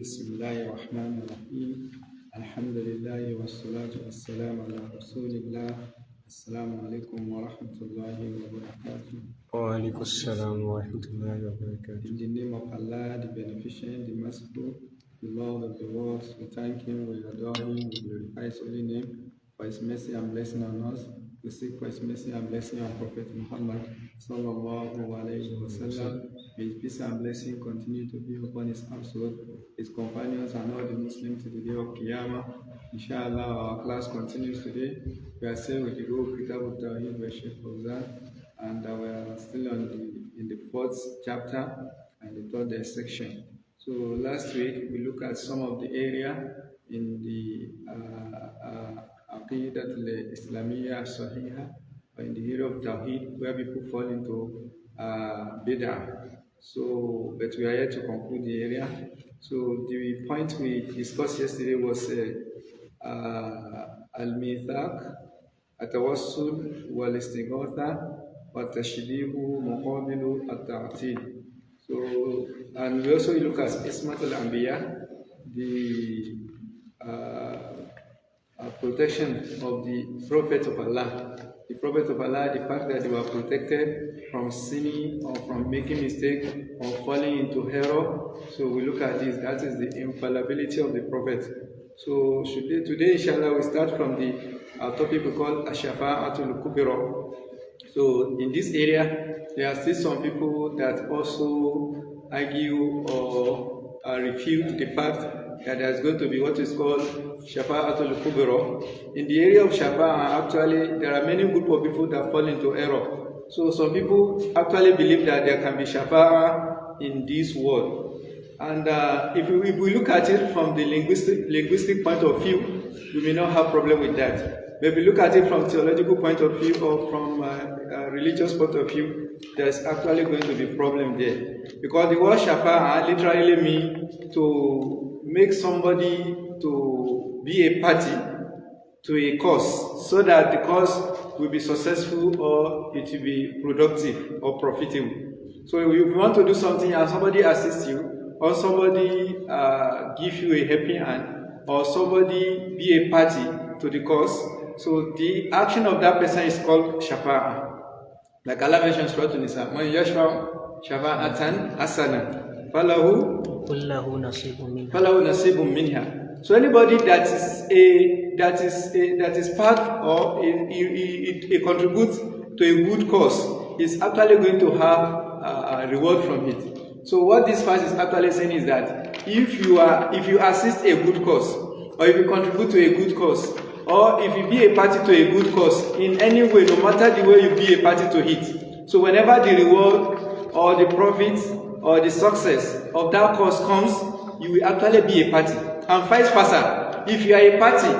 بسم الله الرحمن الرحيم الحمد لله والصلاة والسلام على رسول الله السلام عليكم ورحمة الله وبركاته. وعليكم السلام ورحمة الله وبركاته. In the name of Allah, the Beneficent, the Merciful, the Lord of the worlds, we thank Him, we adore Him, we glorify His holy name for His mercy and blessing on us. We seek for His mercy and blessing on Prophet Muhammad sallallahu alayhi wa sallam. May His peace and blessing continue to be upon His household, His companions, and all the Muslims to the day of Qiyamah. Inshallah, our class continues today. We are still with the book Kitabu Tawhid by Sheikh Al-Fawzan, and we are still in the fourth chapter and the third section. So last week we looked at some of the area in the Aqidat al-Islamiyya Sahiha, or in the area of Tawhid, where people fall into Bid'ah. So, but we are here to conclude the area. So the point we discussed yesterday was Al-Mithaq, Atawassul, Wal-Istighatha, Wa-Tashbihu, Muqabilu, At-Ta'til. So, and we also look at Ismat al-Anbiya, the protection of the Prophet of Allah. The Prophet of Allah, the fact that they were protected from sinning or from making mistake or falling into error. So we look at this, that is the infallibility of the Prophet. So today inshallah we start from the topic we call Ash-Shafa'atul Kubra. So in this area, there are still some people that also argue or refute the fact that there's going to be what is called Shafa'atul Kubra. In the area of Shafa'a, actually, there are many group of people that fall into error. So some people actually believe that there can be Shafa'a in this world. And if we look at it from the linguistic point of view, we may not have problem with that. But if we look at it from theological point of view or from a religious point of view, there's actually going to be problem there. Because the word Shafa'a literally means to make somebody to be a party to a cause, so that the cause will be successful or it will be productive or profitable. So if you want to do something and somebody assists you, or somebody give you a helping hand, or somebody be a party to the cause, so the action of that person is called Shafa'a. Like Allah mentions Surah An-Nisa, Man yashfa' shafa'atan hasana falahu nasibun minha. So anybody that is part or it contributes to a good cause is actually going to have a reward from it. So what this verse is actually saying is that if you assist a good cause, or if you contribute to a good cause, or if you be a party to a good cause in any way, no matter the way you be a party to it, so whenever the reward or the profit or the success of that cause comes, you will actually be a party. And vice versa, if you are a party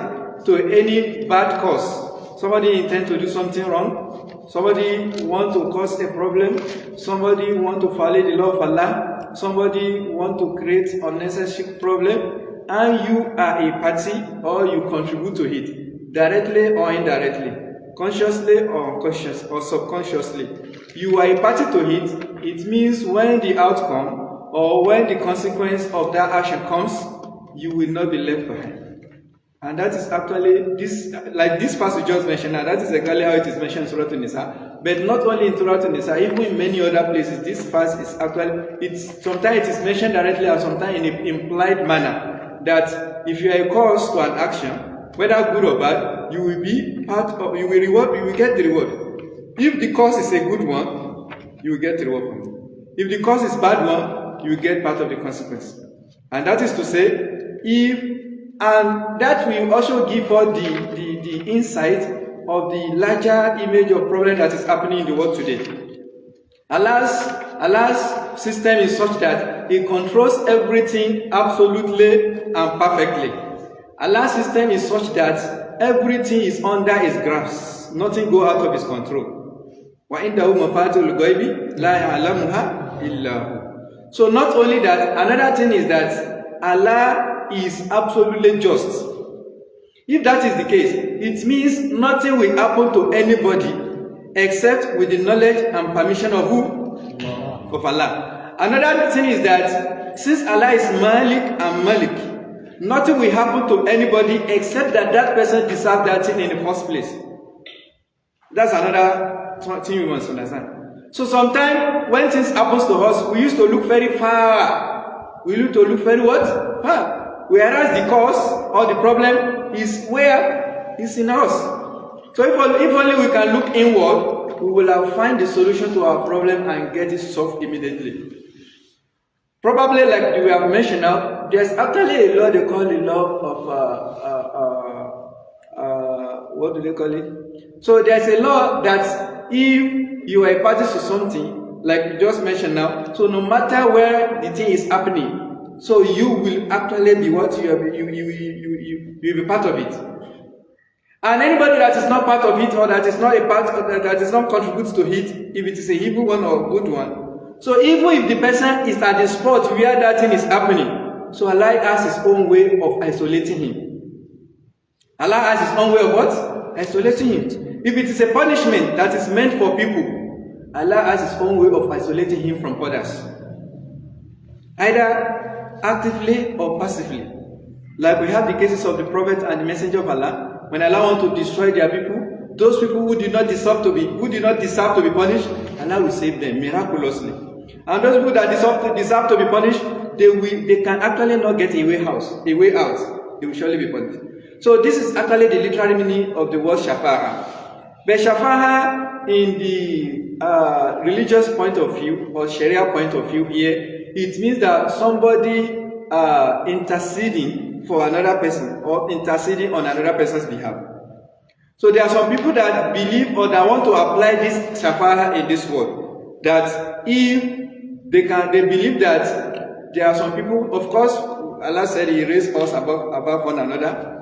to any bad cause, somebody intends to do something wrong, somebody want to cause a problem, somebody want to violate the law of Allah, somebody want to create unnecessary problem, and you are a party or you contribute to it, directly or indirectly, consciously or unconscious or subconsciously, you are a party to it. It means when the outcome or when the consequence of that action comes, you will not be left behind. And that is actually this, like this verse we just mentioned now, that is exactly how it is mentioned in Surah An-Nisa. But not only in Surah An-Nisa, even in many other places, this verse is actually, sometimes it is mentioned directly and sometimes in an implied manner, that if you are a cause to an action, whether good or bad, you will be part of, you will get the reward. If the cause is a good one, you will get the reward from it. If the cause is bad one, you will get part of the consequence. And that is to say, and that will also give us the insight of the larger image of problem that is happening in the world today. Allah's system is such that He controls everything absolutely and perfectly. Allah's system is such that everything is under His grasp. Nothing goes out of His control. So not only that, another thing is that Allah is absolutely just. If that is the case, it means nothing will happen to anybody except with the knowledge and permission of who? Of Allah. Another thing is that since Allah is Malik and Malik, nothing will happen to anybody except that that person deserves that thing in the first place. That's another thing we must understand. So sometimes when things happen to us, we used to look very far. We used to look very what? Far. Whereas the cause or the problem is where? It's in us. So if only we can look inward, we will have find the solution to our problem and get it solved immediately. Probably like we have mentioned now, there's actually a law they call the law of, what do they call it? So there's a law that if you are a party to something, like we just mentioned now, so no matter where the thing is happening, so you will actually be what you will be part of it. And anybody that is not part of it or that is not a part of, that is not contributes to it, if it is a evil one or a good one, so even if the person is at the spot where that thing is happening, so Allah has his own way of isolating him. Allah has his own way of what? Isolating him. If it is a punishment that is meant for people, Allah has his own way of isolating him from others. Either actively or passively. Like we have the cases of the Prophet and the Messenger of Allah. When Allah wants to destroy their people, those people who do not deserve to be punished, Allah will save them miraculously. And those people that deserve to be punished, they can actually not get a way out. They will surely be punished. So this is actually the literary meaning of the word shafa'a. But shafa'a in the religious point of view or Sharia point of view here, it means that somebody interceding for another person or interceding on another person's behalf. So there are some people that believe or that want to apply this shafa'a in this world. That if they believe that there are some people, of course, Allah said He raised us above one another.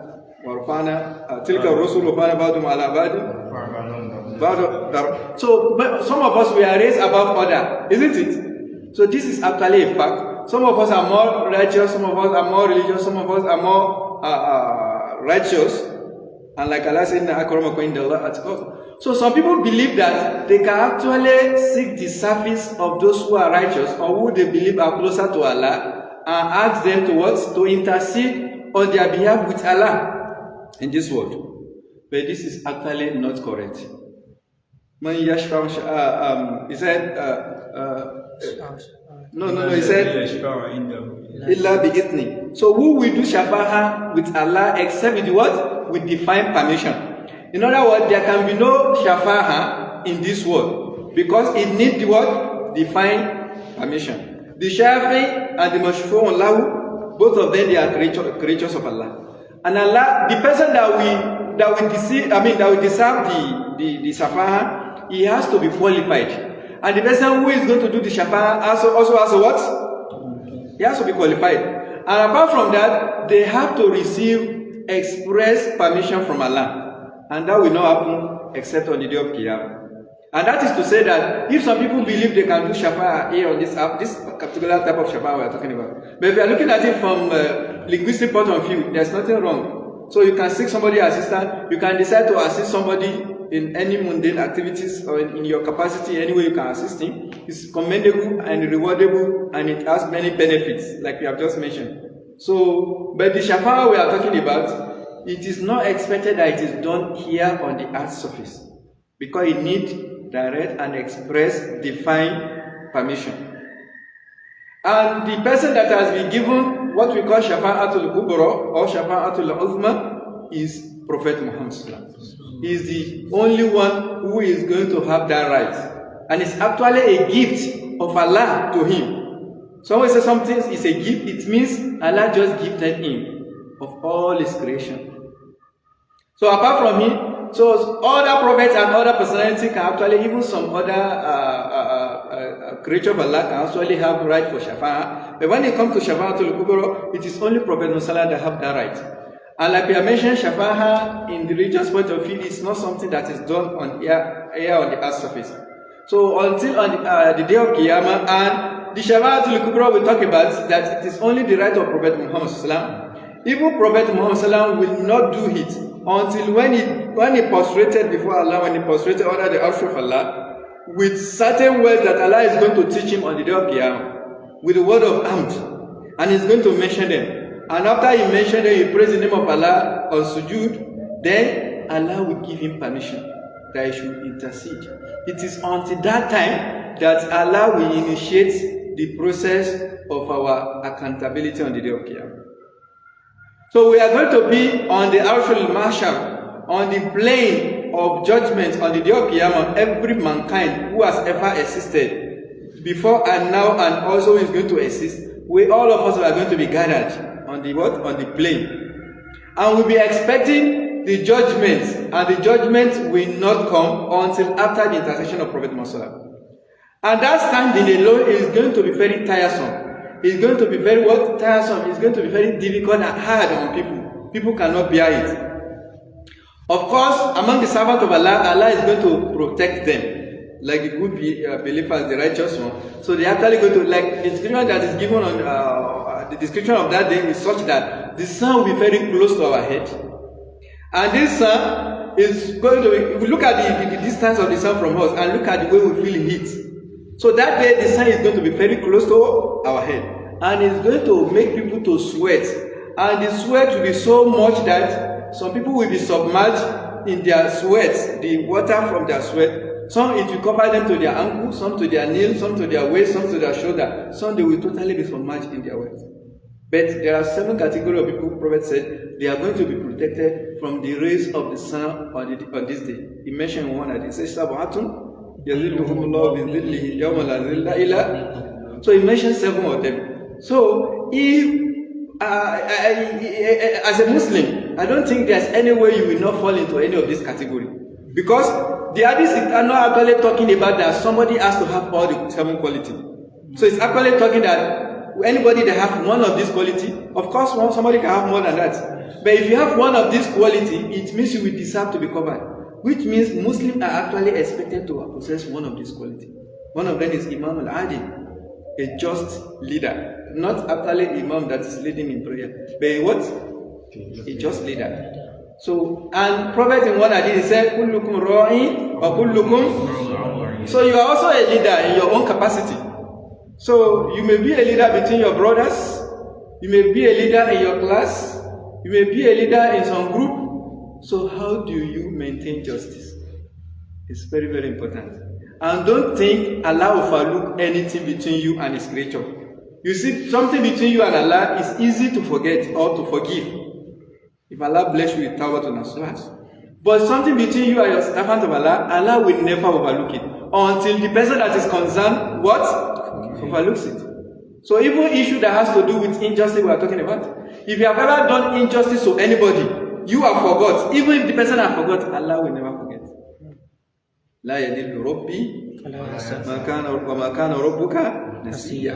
So some of us we are raised above other, isn't it? So this is actually a fact. Some of us are more righteous, some of us are more religious, some of us are more righteous. And like Allah said, so some people believe that they can actually seek the service of those who are righteous or who they believe are closer to Allah and ask them to what? To intercede on their behalf with Allah in this world. But this is actually not correct. He said, he said, Illa bi-ithni. So who will do shafa'a with Allah except with what? With divine permission. In other words, there can be no shafa'a in this world because it needs the what? Divine permission. The shafi and the mashfu'un lahu, both of them they are creatures of Allah. And Allah, the person that will deserve the shafa'a, he has to be qualified. And the person who is going to do the shafa'a also has a what? He has to be qualified. And apart from that, they have to receive express permission from Allah. And that will not happen except on the day of Qiyamah. And that is to say that if some people believe they can do shafa'a here on this particular type of shafa'a we are talking about. But if you are looking at it from a linguistic point of view, there's nothing wrong. So you can seek somebody assistance, you can decide to assist somebody in any mundane activities or in your capacity, any way you can assist him. It's commendable and rewardable and it has many benefits, like we have just mentioned. So, but the shafa'a we are talking about, it is not expected that it is done here on the earth's surface because it needs direct and express divine permission. And the person that has been given what we call shafa'atul kubra or shafa'atul uzma is Prophet Muhammad. He is the only one who is going to have that right. And it's actually a gift of Allah to him. Someone says something is a gift, it means Allah just gifted him of all his creation. So apart from him, so other prophets and other personalities can actually, even some other creature of Allah can actually have right for Shafa'ah. But when it comes to Shafa'atul Kubra, it is only Prophet Muhammad that have that right. And like we have mentioned, Shafa'ah in the religious point of view is not something that is done on here on the earth surface. So until on the day of Qiyamah, and the Shafa'atul Kubra we talk about, that it is only the right of Prophet Muhammad Sallallahu. Even Prophet Muhammad Sallallahu will not do it until when he prostrated before Allah, when he prostrated under the arsh of Allah, with certain words that Allah is going to teach him on the day of Qiyamah, with the word of Hamd. And he's going to mention them. And after he mentioned them, he prays the name of Allah on sujood, then Allah will give him permission that he should intercede. It is until that time that Allah will initiate the process of our accountability on the day of Qiyamah. So we are going to be on the Al-Mahshar, on the plane of judgment on the day of Qiyamah. Every mankind who has ever existed before and now and also is going to exist, all of us are going to be gathered on the what? On the plane. And we'll be expecting the judgment, and the judgment will not come until after the intercession of Prophet Muhammad. And that standing alone is going to be very tiresome. It's going to be very what? Tiresome. It's going to be very difficult and hard on people. People cannot bear it. Of course, among the servants of Allah, Allah is going to protect them, like the good believers, the righteous one. So they actually go to, like the description that is given on the description of that day is such that the sun will be very close to our head, and this sun is going to be, if we look at the distance of the sun from us and look at the way we feel heat. So that day the sun is going to be very close to our head, and it's going to make people to sweat, and the sweat will be so much that some people will be submerged in their sweat, the water from their sweat. Some it will cover them to their ankles, some to their knees, some to their waist, some to their shoulder. Some they will totally be submerged in their wet. But there are 7 categories of people. Prophet said they are going to be protected from the rays of the sun on this day. He mentioned one that he says, so he mentioned 7 of them. So if as a Muslim, I don't think there's any way you will not fall into any of this category, because the hadith are not actually talking about that somebody has to have all the 7 qualities. So it's actually talking that anybody that have one of this quality, of course somebody can have more than that, but if you have one of this quality, it means you will deserve to be covered, which means Muslims are actually expected to possess one of this quality. One of them is Imam al-Adil, a just leader, not actually Imam that is leading in prayer, but what? A just leader. So, and Prophet in one hadith said, "Kullukum ra'i wa kullukum." So you are also a leader in your own capacity. So you may be a leader between your brothers, you may be a leader in your class, you may be a leader in some group. So how do you maintain justice? It's very, very important. And don't think Allah will overlook anything between you and His creature. You see, something between you and Allah is easy to forget or to forgive. If Allah bless you with Tawhid and Nasuhat. But something between you and your servant of Allah, Allah will never overlook it until the person that is concerned, what? Overlooks it. So even issue that has to do with injustice we are talking about. If you have ever done injustice to anybody, you have forgot. Even if the person has forgot, Allah will never forget. La yadillu rabbi wa ma kana rabbuka nasiya.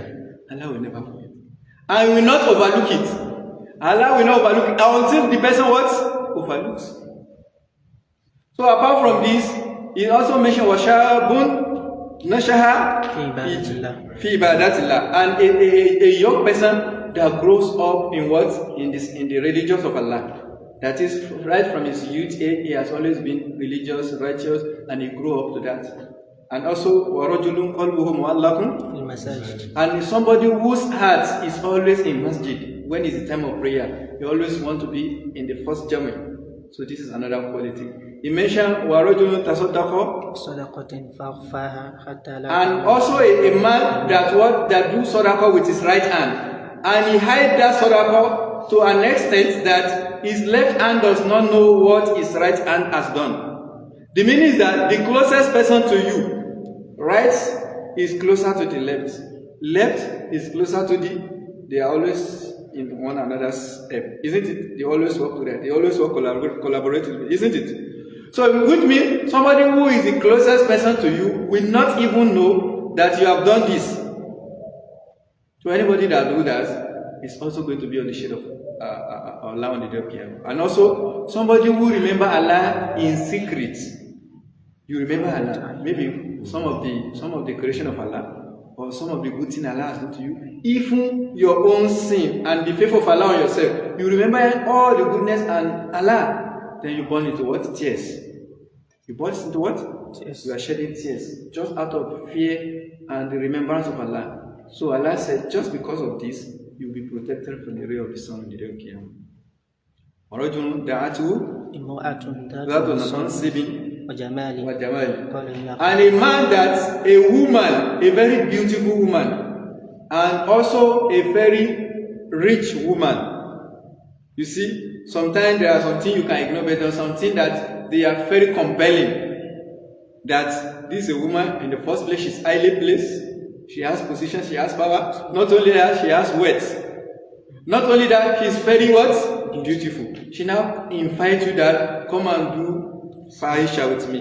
Allah will never forget. And will not overlook it. Allah will not overlook it until the person what? Overlooks. So apart from this, he also mentioned washabun nashaha fi ibadatillah, and a young person that grows up in what? In the religions of Allah. That is, right from his youth, he has always been religious, righteous, and he grew up to that. And also, وَرَجُلٌ قَلْبُهُ مُعَلَّقٌ, and somebody whose heart is always in masjid. When is the time of prayer, you always want to be in the first jami. So this is another quality. He mentioned وَرَجُلٌ تَصَدَّقَ, and also a man that do sadaqah with his right hand, and he hide that sadaqah to an extent that his left hand does not know what his right hand has done. The meaning is that the closest person to you, right, is closer to the left. Left is closer to they are always in one another's step, isn't it? They always work together. They always work collaboratively, isn't it? So which means somebody who is the closest person to you will not even know that you have done this. So anybody that do that is also going to be on the shade of Allah on the day of Qiyamah. And also somebody who remember Allah in secret. You remember Allah, maybe some of the creation of Allah, or some of the good things Allah has done to you, even your own sin and the faith of Allah on yourself. You remember all the goodness and Allah, then you burn into what? Tears. You burn into what? Tears. You are shedding tears just out of fear and the remembrance of Allah. So Allah said, just because of this, you will be protected from the ray of the sun on the day of Qiyamah. ورجل دعته امرأة ذات منصب وجمال وجمال. قال الله And a man that a woman, a very beautiful woman, and also a very rich woman. You see, sometimes there are something you can ignore, but there are something that they are very compelling. That this is a woman, in the first place, she's highly placed, she has position, she has power. Not only that, she has wealth. Not only that, she's very what? Beautiful. She now invites you that, come and do fahisha with me.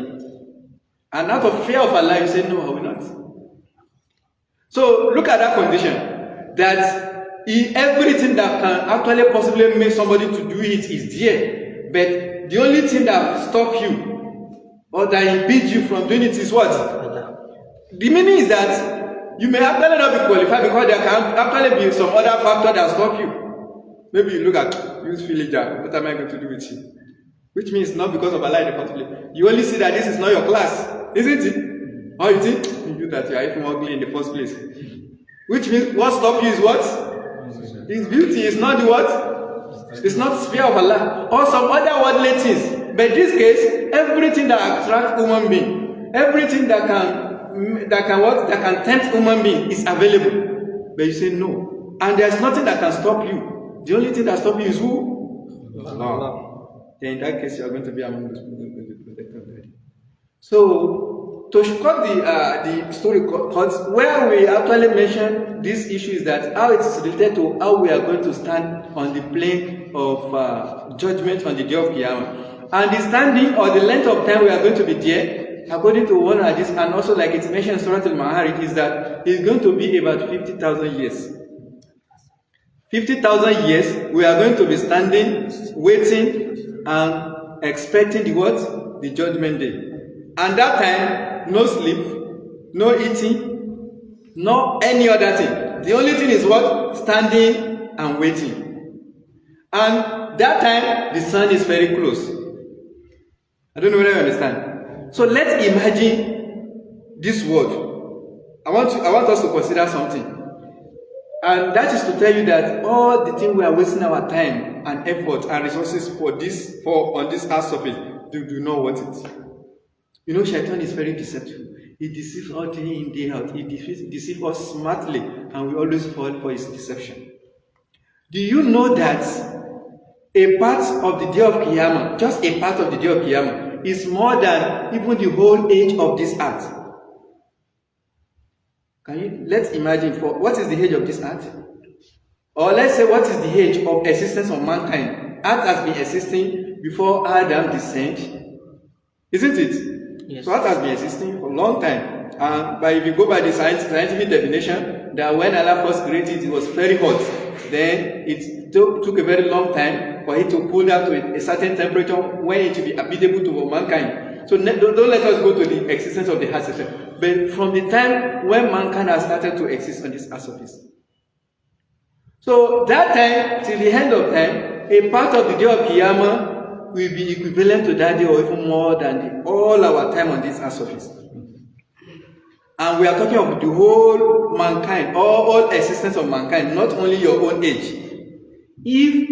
And out of fear of Allah, you say, no, I will not. So look at that condition. That everything that can actually possibly make somebody to do it is there. But the only thing that stops you or that impedes you from doing it is what? The meaning is that you may actually not be qualified because there can actually be some other factor that stop you. Maybe you look at use villager, what am I going to do with you? Which means not because of Allah in the first place. You only see that this is not your class, isn't it? Or you think you that you are even ugly in the first place. Which means what stops you is what? His beauty is not the what? It's not the sphere of Allah. Or some other worldly things. But in this case, everything that attracts human being, everything that can tempt human being is available. But you say no. And there's nothing that can stop you. The only thing that stops you is who? Allah. Then in that case, you are going to be among those people who are going to be protected. So, to cut the story cut, where we actually mention this issue is that how it is related to how we are going to stand on the plane of judgment on the day of Qiyamah. And the standing or the length of time we are going to be there, according to one hadith, and also like it's mentioned in Surah Al-Ma'arij, is that it's going to be about 50,000 years. 50,000 years, we are going to be standing, waiting, and expecting the what? The judgment day. And that time, no sleep, no eating, no any other thing. The only thing is what? Standing and waiting. And that time, the sun is very close. I don't know whether you understand. So let's imagine this world. I want us to consider something. And that is to tell you that all the things we are wasting our time and effort and resources on this earth surface, do not want it. You know, Shaitan is very deceptive. He deceives all day in, day out. He deceives us smartly, and we always fall for his deception. Do you know that a part of the day of Qiyamah, just a part of the day of Qiyamah, is more than even the whole age of this earth? Let's imagine, what is the age of this earth? Or let's say, what is the age of existence of mankind? Earth has been existing before Adam descended, isn't it? Yes. So Earth has been existing for a long time. But if you go by the scientific definition, that when Allah first created it was very hot. Then it took a very long time for it to cool down to a certain temperature when it will be habitable to mankind. So don't let us go to the existence of the earth system. But from the time when mankind has started to exist on this earth surface. So that time, till the end of time, a part of the day of Qiyamah will be equivalent to that day or even more than all our time on this earth surface. And we are talking of the whole mankind, all existence of mankind, not only your own age. If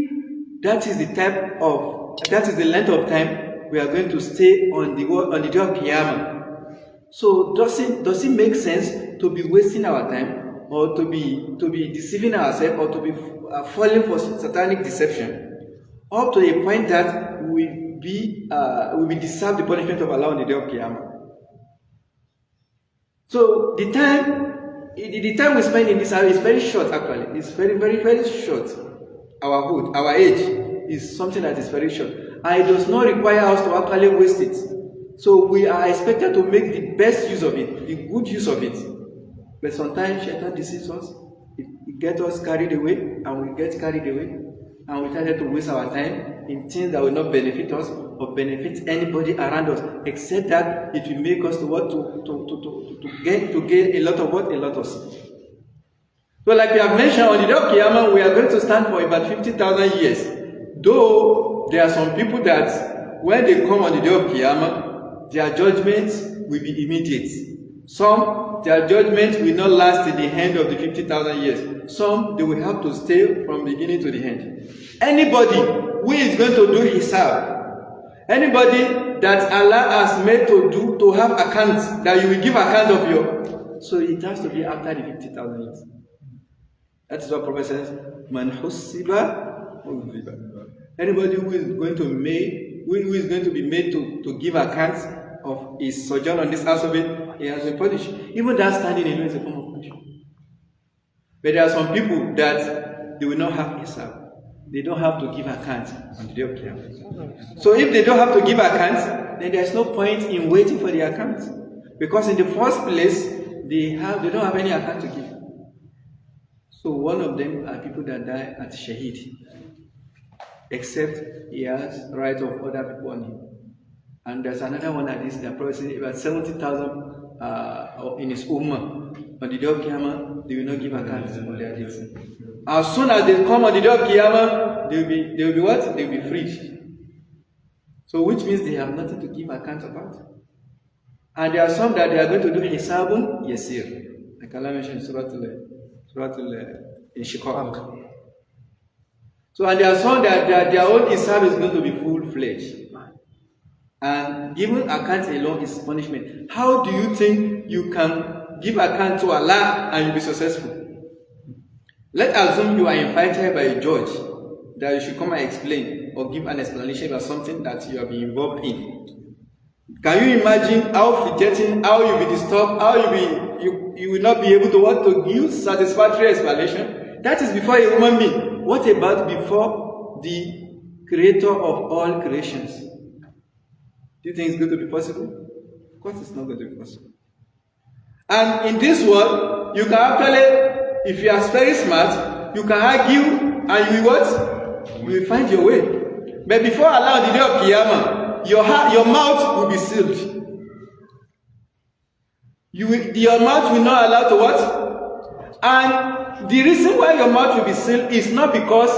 that is the length of time we are going to stay on the day of Qiyamah. So does it make sense to be wasting our time, or to be deceiving ourselves, or to be falling for satanic deception, up to a point that we deserve the punishment of Allah on the day of Qiyamah? So the time we spend in this hour is very short. Actually, it's very, very, very short. Our age is something that is very short, and it does not require us to actually waste it. So we are expected to make the best use of it, the good use of it. But sometimes Shaitan deceives us. It gets us carried away, and we get carried away, and we try to waste our time in things that will not benefit us or benefit anybody around us, except that it will make us to gain a lot of sin. So, like we have mentioned, on the day of Qiyamah, we are going to stand for about 50,000 years. Though there are some people that when they come on the day of Qiyamah, their judgments will be immediate. Some, their judgment will not last till the end of the 50,000 years. Some, they will have to stay from beginning to the end. Anybody who is going to do hisab, anybody that Allah has made to have accounts, that you will give account of your, so it has to be after the 50,000 years. That is what Prophet says, Man husiba udhiba. Anybody who is going to be made to give accounts of his sojourn on this earth of it, he has been punished. Even that standing alone is a form of punishment. But there are some people that they will not have hisab. They don't have to give accounts on the day of Qiyamah. So if they don't have to give accounts, then there's no point in waiting for the accounts. Because in the first place, they don't have any account to give. So one of them are people that die at Shaheed, except he has rights of other people on him. And there's another one that is approximately about 70,000 in his ummah. On the day of Qiyamah, they will not give accounts of their deeds. As soon as they come on the day of Qiyamah, they will be what? They will be freed. So which means they have nothing to give account about. And there are some that they are going to do hisabun yasir. Like Allah mentioned in Surah Sheikh. So and there are some that their own hisab is going to be full-fledged. And giving account alone is punishment. How do you think you can give account to Allah and you'll be successful? Let's assume you are invited by a judge that you should come and explain or give an explanation about something that you have been involved in. Can you imagine how fidgeting, how you'll be disturbed, how you will not be able to give satisfactory explanation? That is before a human being. What about before the creator of all creations? Do you think it's going to be possible? Of course it's not going to be possible. And in this world, you can actually, if you are very smart, you can argue and you will what? You will find your way. But before Allah on the day of Qiyamah, your mouth will be sealed. Your mouth will not allow to what? And the reason why your mouth will be sealed is not because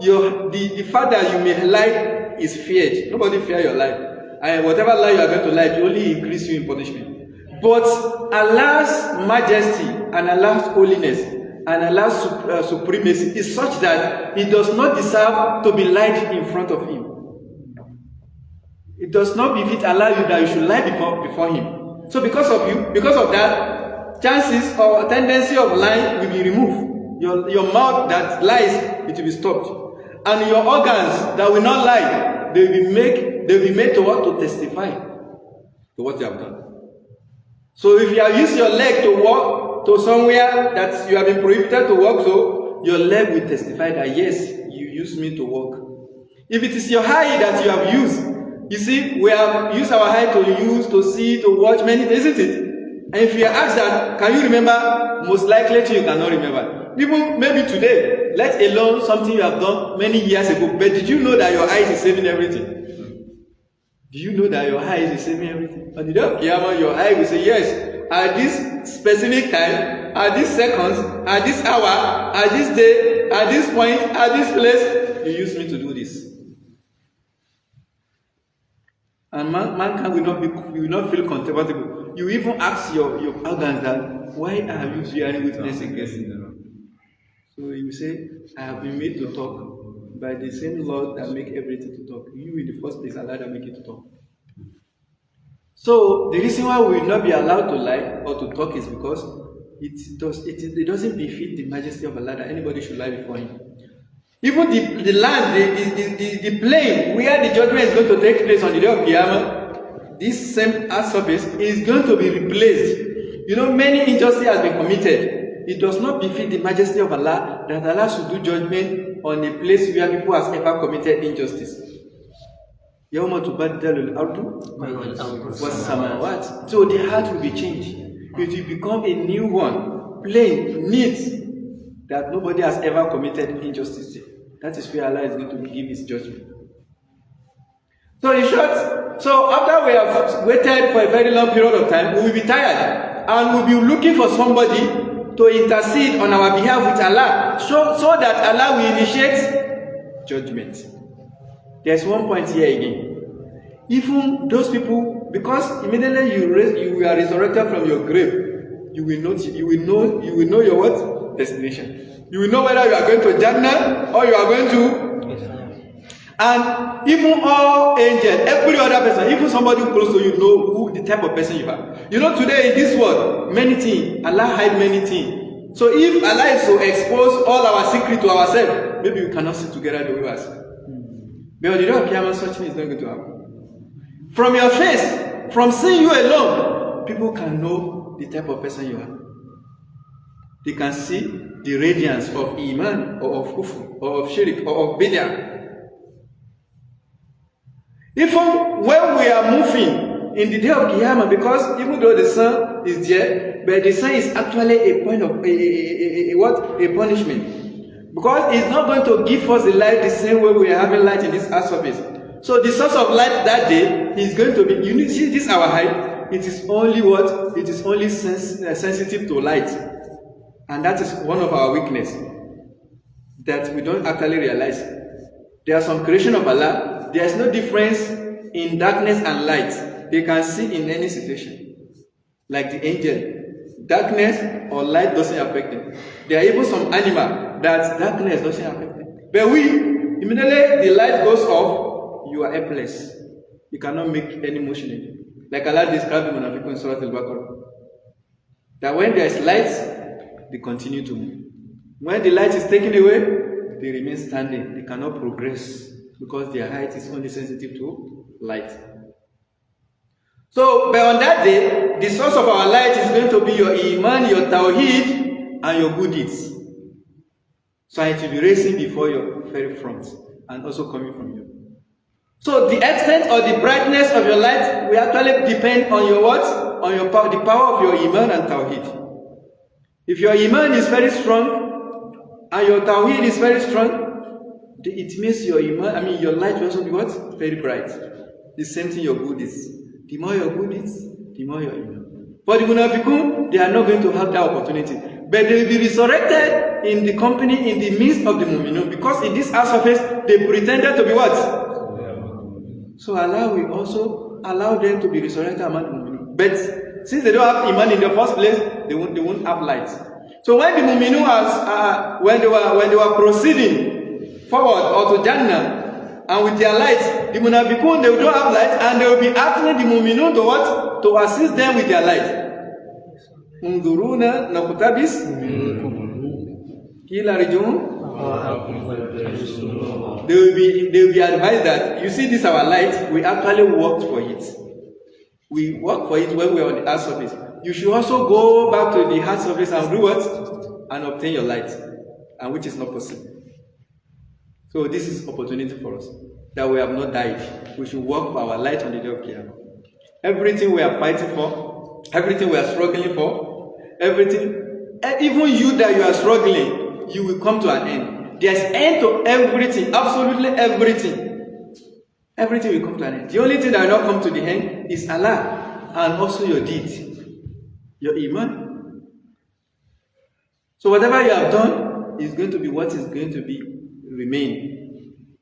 the fact that you may lie is feared. Nobody fears your lie. And whatever lie you are going to lie, it will only increase you in punishment. But Allah's majesty and Allah's holiness and Allah's supremacy is such that it does not deserve to be lied in front of Him. It does not befit Allah you that you should lie before Him. So because of that, chances or tendency of lying will be removed. Your mouth that lies, it will be stopped. And your organs that will not lie, they will be made to what? To testify to what you have done. So if you have used your leg to walk to somewhere that you have been prohibited to walk to, your leg will testify that yes, you used me to walk. If it is your eye that you have used, you see, we have used our eye to see, to watch many things, isn't it? And if you are asked that, can you remember? Most likely you cannot remember. Even maybe today, let alone something you have done many years ago. But did you know that your eyes is saving everything? Do you know that your eyes is saving everything? On the day of Qiyamah, your eye will say, yes, at this specific time, at this seconds, at this hour, at this day, at this point, at this place, you used me to do this. And mankind will not feel comfortable. You even ask your organs that, why are you bearing witness against me? So you say, I have been made to talk by the same Lord that make everything to talk. You in the first place allowed that make it to talk. So the reason why we will not be allowed to lie or to talk is because it doesn't befit the majesty of Allah that anybody should lie before Him. Even the land, the plane where the judgment is going to take place on the day of Qiyamah, this same earth surface is going to be replaced. You know, many injustice has been committed. It does not befit the majesty of Allah that Allah should do judgment on a place where people have ever committed injustice. يَوْمَ تُبَدَّلُ الْأَرْضُ وَالسَّمَاوَاتُ. So the heart will be changed. It will become a new one, plain, neat, that nobody has ever committed injustice to. That is where Allah is going to give His judgment. So in short, so after we have waited for a very long period of time, we will be tired and we will be looking for somebody to intercede on our behalf with Allah, so that Allah will initiate judgment. There's one point here again. Even those people Because immediately you are resurrected from your grave, you will know your what? Destination. You will know whether you are going to Jannah or you are going to. And even all angels, every other person, even somebody close to you, know who the type of person you are. You know, today in this world, many things, Allah hide many things. So if Allah is to expose all our secret to ourselves, maybe we cannot sit together the way we are. But on the day of Qiyamah, such thing is not going to happen. From your face, from seeing you alone, people can know the type of person you are. They can see the radiance of Iman, or of Kufr, or of Shirk, or of Bid'ah. Even when we are moving in the day of Qiyamah, because even though the sun is there, but the sun is actually a point of a punishment. Because it's not going to give us the light the same way we are having light in this earth surface. So the source of light that day is going to be, you see this our height, it is only what? It is only sensitive to light. And that is one of our weakness that we don't actually realize. There are some creation of Allah, there is no difference in darkness and light. They can see in any situation. Like the angel, darkness or light doesn't affect them. There are even some animal that darkness doesn't affect them. But we, immediately the light goes off, you are helpless. You cannot make any motion in it. Like Allah described in Munafiqun in Surah Al-Baqarah. That when there is light, they continue to move. When the light is taken away, they remain standing. They cannot progress because their height is only sensitive to light. So, but on that day, the source of our light is going to be your Iman, your Tawhid, and your good deeds. So it will be racing before your very front and also coming from you. So the extent or the brightness of your light will actually depend on your what? On your power, the power of your Iman and Tawhid. If your Iman is very strong and your Tawhid is very strong, it means your Iman, your light will also be what? Very bright. The same thing your good is. The more your good is, the more your Iman. For the Munafiqun, they are not going to have that opportunity. But they will be resurrected in the company, in the midst of the Mu'minun. Because in this earth surface, they pretended to be what? So Allah will also allow them to be resurrected among the Mu'minun. But since they don't have Iman in the first place, they won't have light. So when the Mu'minun when they were proceeding forward or to Jannah, and with their light, the Munafiqun, they don't have light, and they will be asking the Mu'minun to what? To assist them with their light. Unzuruna naqtabis kila rijun. They will be advised that, you see this our light, we actually worked for it. We work for it when we are on the earth surface. You should also go back to the earth surface and do what? And obtain your light. And which is not possible. So this is opportunity for us. That we have not died. We should work for our light on the day of Qiyamah. Everything we are fighting for, everything we are struggling for, everything, even you that you are struggling, you will come to an end. There's end to everything, absolutely everything. Everything will come to an end. The only thing that will not come to the end is Allah and also your deeds, your Iman. So whatever you have done is going to be what is going to be remain.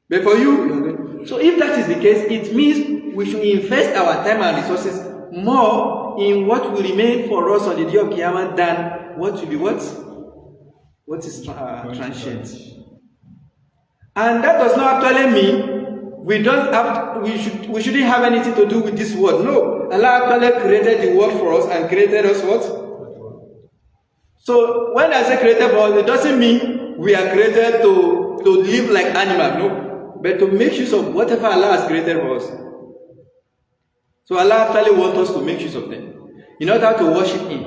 But for you, so if that is the case, it means we should invest our time and resources more in what will remain for us on the day of Qiyamah than what will be what is transient. And that does not actually mean we shouldn't have anything to do with this world. No, Allah actually created the world for us and created us what? So when I say created for us, it doesn't mean we are created to live like animals, no, but to make use of whatever Allah has created for us. So Allah actually wants us to make use of them in order to worship Him.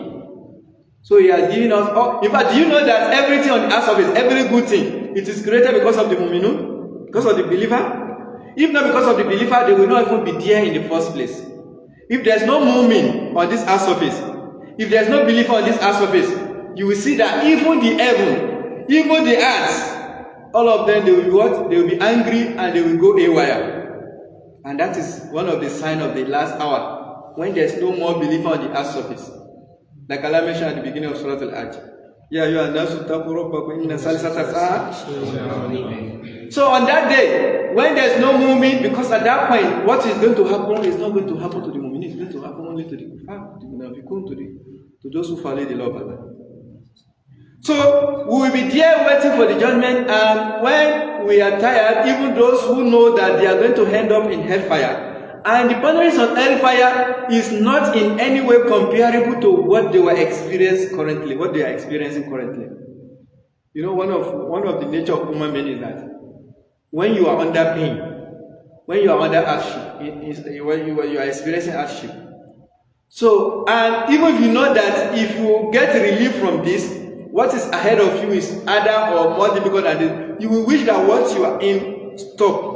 So He has given us, in fact, do you know that everything on the earth surface, every good thing, it is created because of the Mu'minun, because of the believer? If not because of the believer, they will not even be there in the first place. If there's no Mu'min on this earth surface, if there's no believer on this earth surface, you will see that even the heaven, even the earth, all of them, they will be what? They will be angry and they will go haywire. And that is one of the signs of the last hour, when there's no more believer on the earth surface. Like Allah mentioned at the beginning of Surah Al-Hajj. So on that day, when there's no mu'min, because at that point, what is going to happen is not going to happen to the mu'min, it's going to happen only to the kuffar, to the munafiqun, to those who follow the law of Allah. So we will be there waiting for the judgment, and when we are tired, even those who know that they are going to end up in hellfire, and the punishment on hellfire is not in any way comparable to what they were experiencing currently, what they are experiencing currently. You know, one of the nature of human being is that when you are under pain, when you are under hardship, when you are experiencing hardship. So, and even if you know that if you get relief from this, what is ahead of you is harder or more difficult than this, you will wish that what you are in stop.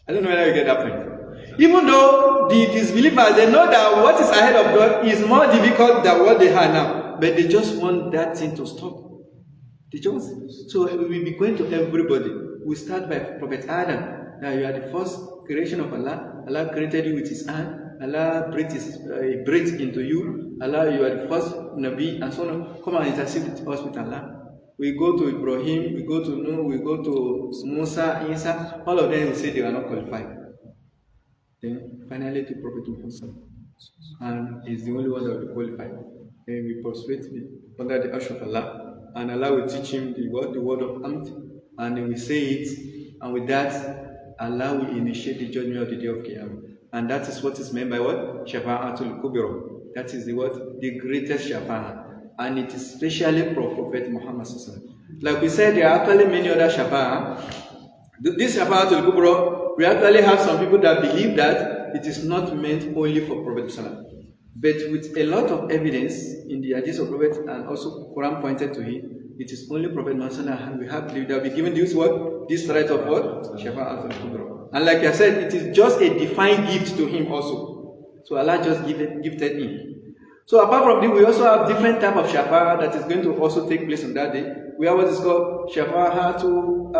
I don't know whether you get that point. Even though the disbelievers, they know that what is ahead of God is more difficult than what they have now, but they just want that thing to stop. They just, so we will be going to everybody. We start by Prophet Adam. Now you are the first creation of Allah. Allah created you with His hand. Allah breathed into you. Allah, you are the first Nabi, and so on. Come and intercede with us with Allah. We go to Ibrahim, we go to Nuh, we go to Musa, Isa. All of them will say they are not qualified. Then finally to Prophet Muhammad, and he's the only one that will be qualified. Then we prostrate under the arsh of Allah. And Allah will teach him the word of Amd, and he will say it, and with that, Allah will initiate the judgment of the day of Qiyamah. And that is what is meant by what? Shafa'atul Kubra. That is the what? The greatest Shafa'ah. And it is specially for Prophet Muhammad. Like we said, there are actually many other Shafa'ah. This Shafa'atul Kubra, we actually have some people that believe that it is not meant only for Prophet Sallallahu. But with a lot of evidence in the hadith of Prophet, and also Quran pointed to it, it is only Prophet Muhammad, and we have believed that we given this what? This right of what? Shafa'at al-Kubra. And like I said, it is just a divine gift to him also. So Allah just gifted him. So apart from this, we also have different type of Shafa'at that is going to also take place on that day. We have what is called Shafa'atul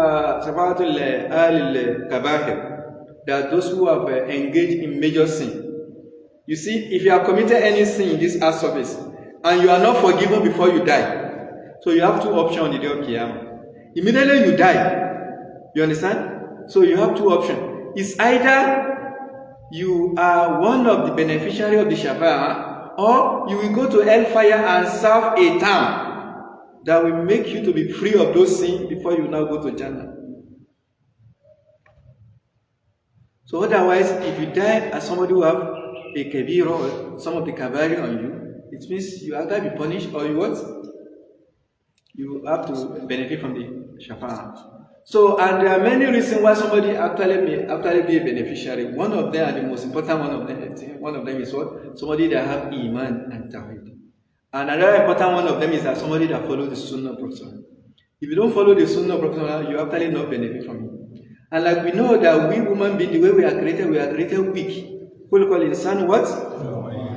Al-Kabahir, that those who have engaged in major sin. You see, if you have committed any sin in this earth surface, and you are not forgiven before you die, so you have two options on the day of Qiyamah. Immediately you die. You understand? So you have two options. It's either you are one of the beneficiaries of the Shafa'ah, or you will go to hellfire and serve a term that will make you to be free of those sins before you now go to Jannah. So otherwise, if you die as somebody who have a kabir or some of the kabari on you, it means you either be punished or you what? You have to benefit from the Shafa'ah. So, and there are many reasons why somebody actually may be a beneficiary. One of them, and the most important one of them is what? Somebody that have Iman and Tawhid. And another important one of them is that somebody that follows the Sunnah of Prophet. If you don't follow the Sunnah of Prophet, you actually not benefit from it. And like we know that we human beings, the way we are created weak. We call insan what?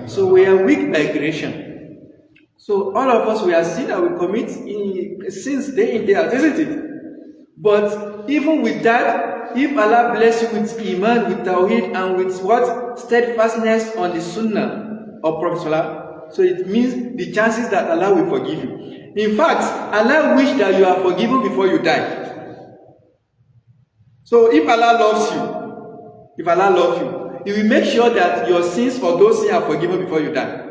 So we are weak by creation. So all of us, we are sin and we commit sins day in day out, isn't it? But even with that, if Allah bless you with Iman, with Tawhid, and with what? Steadfastness on the Sunnah of Prophet, so it means the chances that Allah will forgive you. In fact, Allah wish that you are forgiven before you die. So if Allah loves you, He will make sure that your sins or those sins are forgiven before you die.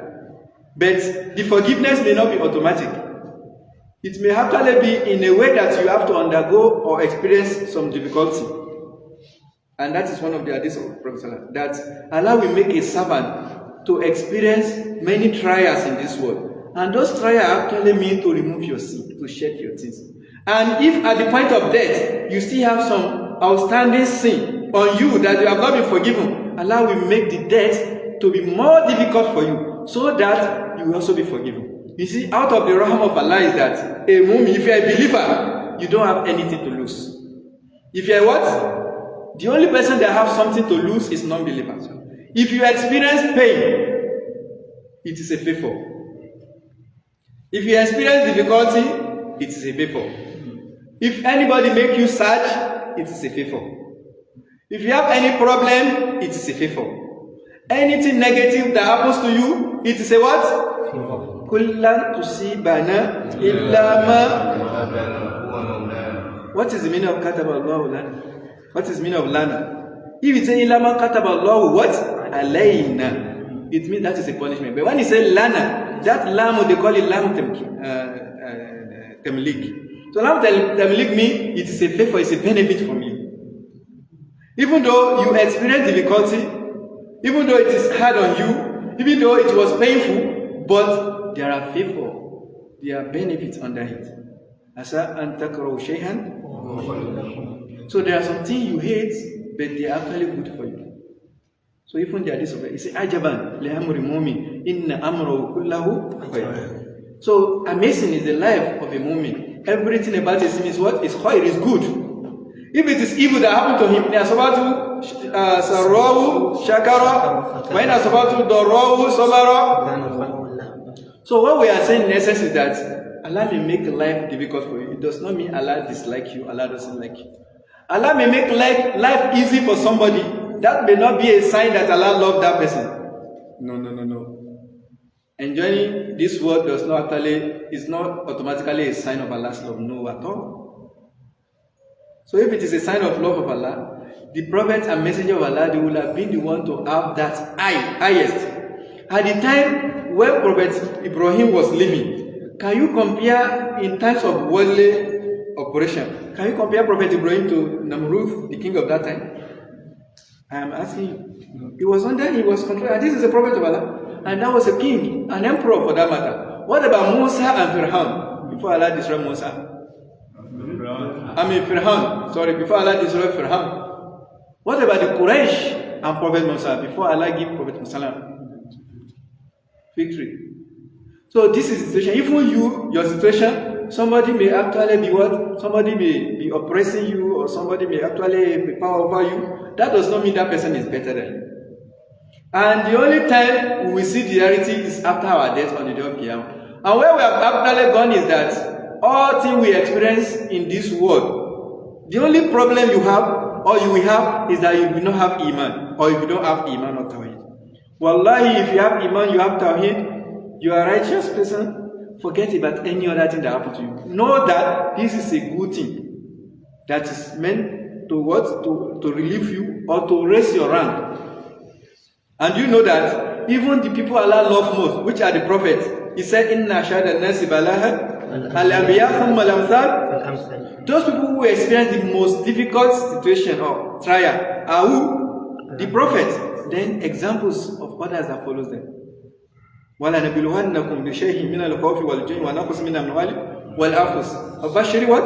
But the forgiveness may not be automatic. It may actually be in a way that you have to undergo or experience some difficulty. And that is one of the hadiths of Prophet, that Allah will make a servant to experience many trials in this world. And those trials actually mean to remove your sin, to shed your sins. And if at the point of death, you still have some outstanding sin on you that you have not been forgiven, Allah will make the death to be more difficult for you, so that you will also be forgiven. You see, out of the rahmah of Allah is that a mu'min, if you are a believer, you don't have anything to lose. If you are what? The only person that has something to lose is non-believers. If you experience pain, it is a favor. If you experience difficulty, it is a favor. If anybody make you sad, it is a favor. If you have any problem, it is a favor. Anything negative that happens to you, it is a what? Kullan tusibana illa ma. What is the meaning of Kitabu? What is the meaning of lana? If you say ilama kataballahu what? Alayna. It means that is a punishment. But when you say lana, that lam, they call it lam temlik. So lam temlik means it is a favor, it's a benefit from you. Even though you experience difficulty, even though it is hard on you, even though it was painful, but there are favor, there are benefits under it. Asa an takrahu shay'an. So there are some things you hate, but they are actually good for you. So even there is you say ajaban li amri mu'min inna amrahu kullahu khair. So amazing is the life of a mu'min. Everything about it means what? Is khair, is good. If it is evil that happened to him, they are supposed to sarrahu shakara, when are supposed to darahu sabara. So what we are saying in essence is that Allah may make life difficult for you. It does not mean Allah dislike you, Allah doesn't like you. Allah may make life easy for somebody. That may not be a sign that Allah loves that person. No. Enjoying this world is not automatically a sign of Allah's love. No, at all. So if it is a sign of love of Allah, the prophet and messenger of Allah, they will have been the one to have that highest. At the time when Prophet Ibrahim was living, can you compare in terms of worldly operation? Can you compare Prophet Ibrahim to Namrud, the king of that time? I am asking you. He was controlled, and this is a prophet of Allah, and that was a king, an emperor for that matter. What about Musa and Fir'aun? Before Allah destroyed Musa. Fir'aun. Sorry, before Allah destroyed Fir'aun. What about the Quraysh and Prophet Musa before Allah gave Prophet Musa victory? So this is the situation. Even your situation, somebody may actually be what? Somebody may be oppressing you, or somebody may actually be power over you. That does not mean that person is better than you. And the only time we will see the reality is after our death on the day of Qiyamah. And where we have actually gone is that all things we experience in this world, the only problem you have, or you will have, is that you will not have Iman, or if you don't have Iman or Tawhid. Wallahi, if you have Iman, you have Tawhid, you are a righteous person, forget about any other thing that happened to you. Know that this is a good thing that is meant to what? To relieve you or to raise your rank. And you know that even the people Allah loves most, which are the prophets, He said, Inna shada nasi balaha al-anbiya thumma al-amthal. Those people who experience the most difficult situation or trial are who? The prophets. Then examples of others that follows them. وَلَنَبِلُوَنَّكُمْ بِشَيْءٍ مِنَ الْخَوْفِ وَالْجُوعِ وَنَقْصٍ مِنَ الْأَمْوَالِ وَالْأَنفُسِ وَبَشِّرِ what?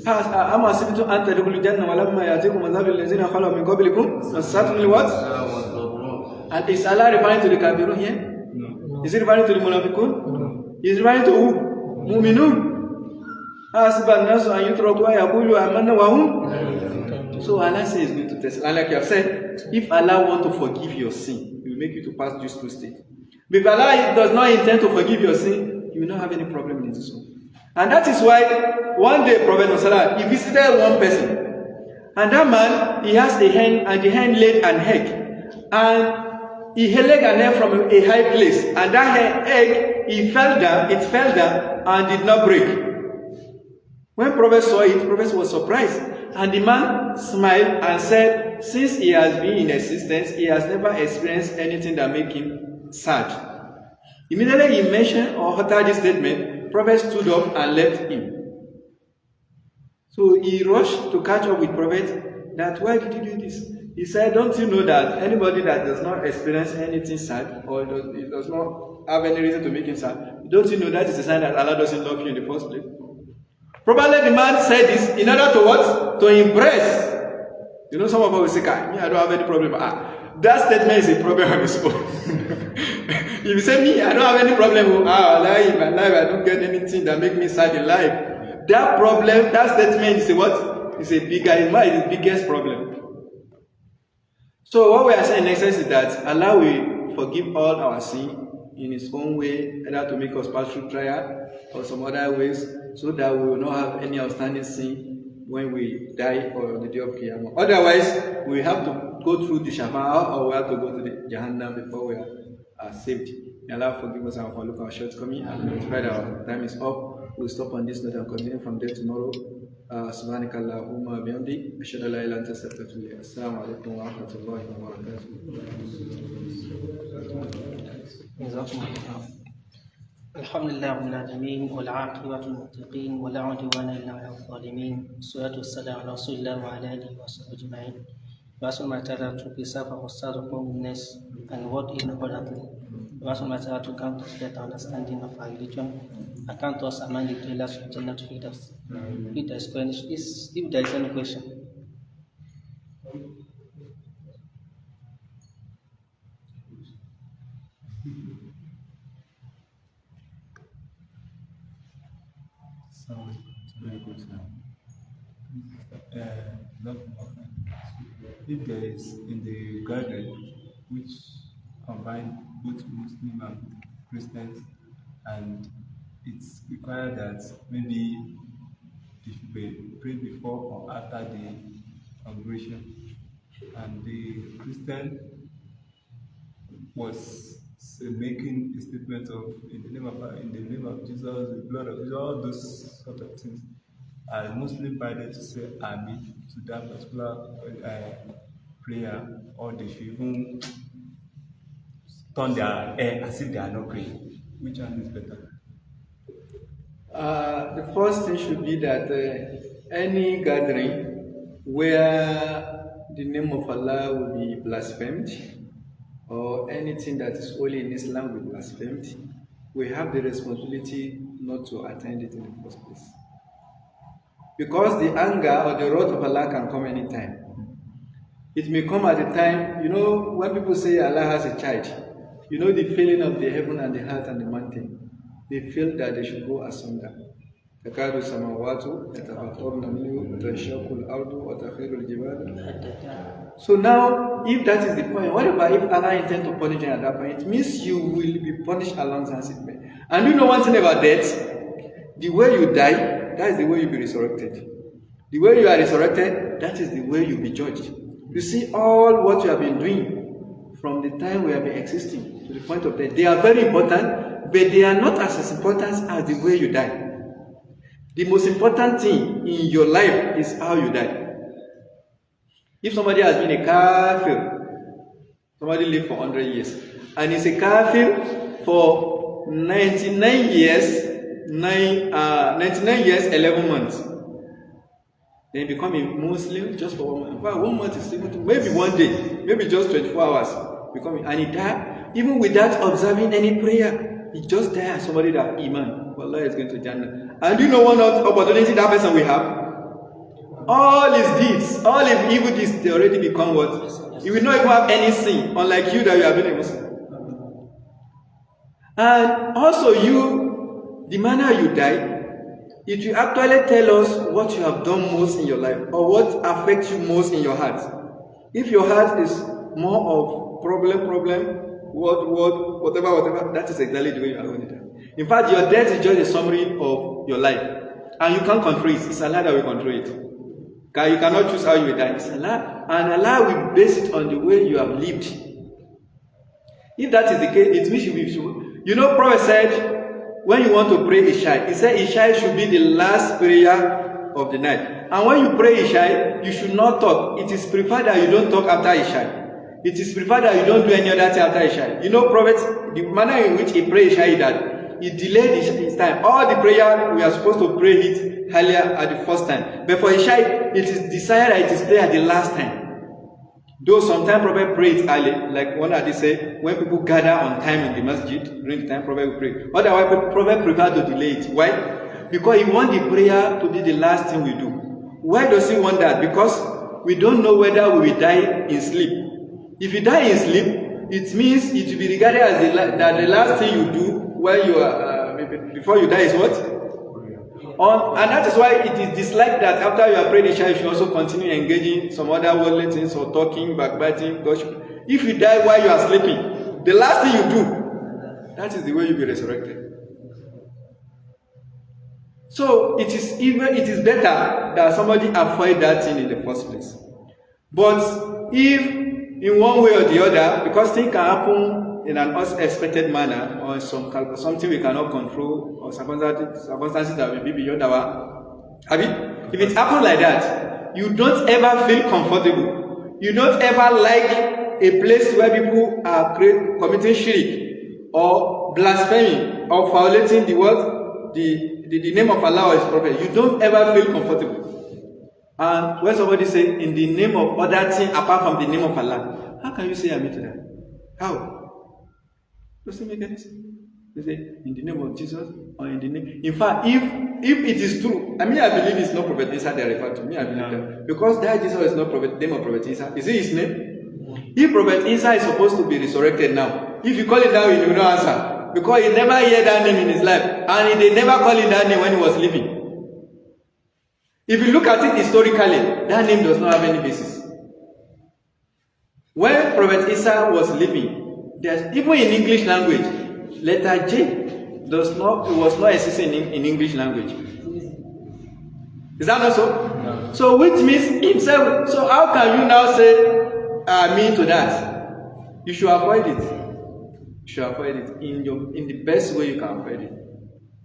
أَمْ حَسِبْتُمْ أَنْ تَدْخُلُوا الْجَنَّةَ وَلَمَّا يَأْتِكُمْ مَثَلُ الَّذِينَ خَلَوْا مِنْ قَبْلِكُمْ مَسَّتْهُمُ الْبَأْسَاءُ. And is Allah referring to the kafirun here? No. Is he referring to the munafiqun? No. He is referring to who? Mu'minun. حَسِبَ النَّاسُ أَنْ يُتْرَكُوا أَنْ يَقُولُوا آمَنَّا وَهُمْ. So Allah says He's going to test. And like you have said, if Allah wants to forgive your sin, He will make you to pass these two stages. But if Allah does not intend to forgive your sin, you will not have any problem in this one. And that is why one day Prophet Muhammad, he visited one person. And that man, he has a hen, and the hen laid an egg. And he laid an egg from a high place. And that egg, it fell down and did not break. When Prophet saw it, Prophet was surprised. And the man smiled and said, since he has been in existence, he has never experienced anything that made him sad. Immediately he mentioned or uttered this statement, Prophet stood up and left him. So he rushed to catch up with Prophet that, why did you do this? He said, don't you know that anybody that does not experience anything sad, or does not have any reason to make him sad, don't you know that is a sign that Allah doesn't love you in the first place? Probably the man said this in order to what? To impress. You know, some of us will say, me, I don't have any problem. That statement is a problem on its own. If you say, me, I don't have any problem. In my life, I don't get anything that makes me sad in life. That problem, that statement is a what? It's the biggest problem. So what we are saying in essence is that Allah will forgive all our sin in His own way, either to make us pass through trial or some other ways, so that we will not have any outstanding sin when we die or on the day of Qiyamah. Otherwise, we have to go through the Shafa'ah, or we have to go to the Jahannam before we are saved. May Allah forgive us and overlook our shortcomings. And our time is up. We'll stop on this note and continue from there tomorrow. سبحانك اللهم وبحمدك أشهد أن لا إله إلا أنت أستغفرك وأتوب إليك. السلام عليكم ورحمة الله وبركاته. الحمد لله رب العالمين والعاقبة للمتقين ولا عدوان إلا على الظالمين والصلاة والسلام على رسول الله وعلى آله وصحبه أجمعين. We ask Allah to preserve our stars of holiness and what is abundantly. We ask Allah to grant us better understanding of our religion and count us among the dwellers of Jannah to feed us. If there is any question. If there is in the gathering which combine both Muslim and Christians, and it's required that maybe it should be prayed before or after the congregation, and the Christian was making a statement of in the name of Jesus, the blood of Jesus, all those sort of things. Are Muslim invited to say Amen to that particular prayer, or they should even turn their head as if they are not praying? Which one is better? The first thing should be that any gathering where the name of Allah will be blasphemed, or anything that is holy in Islam will be blasphemed, we have the responsibility not to attend it in the first place. Because the anger or the wrath of Allah can come anytime. It may come at a time, when people say Allah has a child, the feeling of the heaven and the earth and the mountain, they feel that they should go asunder. تكاد السماوات يتفطرن منه وتنشق الأرض وتخر الجبال. So now, if that is the point, what about if Allah intends to punish you at that point? It means you will be punished alongside it. And you know one thing about death? The way you die, that is the way you'll be resurrected. The way you are resurrected, that is the way you'll be judged. You see, all what you have been doing from the time we have been existing to the point of death, they are very important, but they are not as important as the way you die. The most important thing in your life is how you die. If somebody has been a kafir, somebody lived for 100 years, and is a kafir for 99 years, 11 months, then become a Muslim just for 1 month. In fact, 1 month is maybe 1 day, maybe just 24 hours, and he died, even without observing any prayer. He just died as somebody that Iman. Allah is going to Jannah. And do you know one opportunity that person will have? All his deeds, all his evil deeds, they already become what? He will not even have any sin, unlike you that you have been a Muslim. And also you, the manner you die, it will actually tell us what you have done most in your life, or what affects you most in your heart. If your heart is more of problem, whatever, that is exactly the way you are going to die. In fact, your death is just a summary of your life. And you can't control it. It's Allah that will control it. You cannot choose how you will die. It's Allah. And Allah will base it on the way you have lived. If that is the case, it means you will be sure. Prophet said, when you want to pray Isha, he said Isha should be the last prayer of the night. And when you pray Isha, you should not talk. It is preferred that you don't talk after Isha. It is preferred that you don't do any other thing after Isha. Prophet, the manner in which he prayed Isha is that he delayed his time. All the prayer, we are supposed to pray it earlier at the first time. But for Isha, it is desired that it is prayed at the last time. Though sometimes Prophet prays early, like one hadith say, when people gather on time in the masjid, during the time Prophet will pray. Otherwise, Prophet prefers to delay it. Why? Because he wants the prayer to be the last thing we do. Why does he want that? Because we don't know whether we will die in sleep. If you die in sleep, it means it will be regarded as the last thing you do when you are before you die is what? And that is why it is disliked that after you have prayed Isha, you should also continue engaging some other worldly things or talking, backbiting, gossip. If you die while you are sleeping, the last thing you do, that is the way you will be resurrected. So it is better that somebody avoid that thing in the first place. But if in one way or the other, because things can happen in an unexpected manner, or something we cannot control, or circumstances that will be beyond our Abi, if it happens like that, you don't ever feel comfortable. You don't ever like a place where people are committing shirk or blaspheming or violating the word, the name of Allah or His Prophet. You don't ever feel comfortable. And when somebody say in the name of other thing apart from the name of Allah, how can you say Amen to that? How? Doesn't make any sense. You say in the name of Jesus or in the name. In fact, if it is true, I believe it's not Prophet Isa they refer to me. I believe that because that Jesus is not Prophet, name of Prophet Isa. Is it his name? If Prophet Isa is supposed to be resurrected now, if you call it down, he will not answer because he never heard that name in his life, and they never called him that name when he was living. If you look at it historically, that name does not have any basis. When Prophet Isa was living, there's even in English language, letter J was not existing in English language. Is that not so? No. So which means himself. So how can you now say me to that? You should avoid it. You should avoid it in the best way you can avoid it.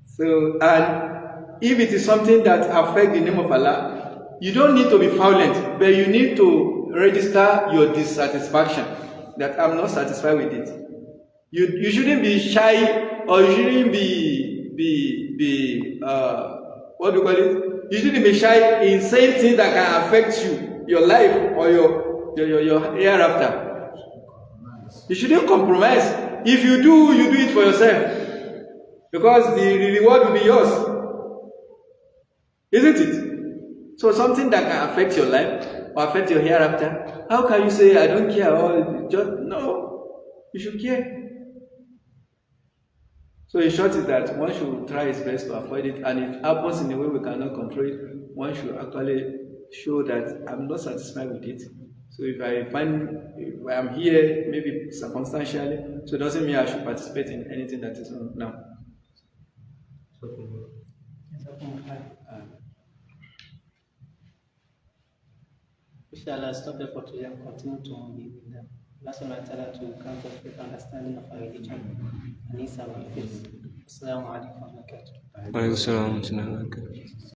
So, and if it is something that affects the name of Allah, you don't need to be violent, but you need to register your dissatisfaction that I'm not satisfied with it. You shouldn't be shy, or you shouldn't be what do you call it? You shouldn't be shy in saying things that can affect you, your life, or your hereafter. You shouldn't compromise. If you do it for yourself, because the reward will be yours. Isn't it? So something that can affect your life or affect your hereafter, how can you say I don't care? Or just no, you should care. So in short is that one should try his best to avoid it, and if it happens in a way we cannot control it, one should actually show that I'm not satisfied with it. So if I'm here, maybe circumstantially, so it doesn't mean I should participate in anything that is wrong now. Inshallah, stop there for today and continue to be with them. Last one I tell her to count of the understanding of our religion and His faith. Assalamu alaikum wa rahmatullahi wa barakatuh. Wa alaikum assalam wa rahmatullahi wa barakatuh.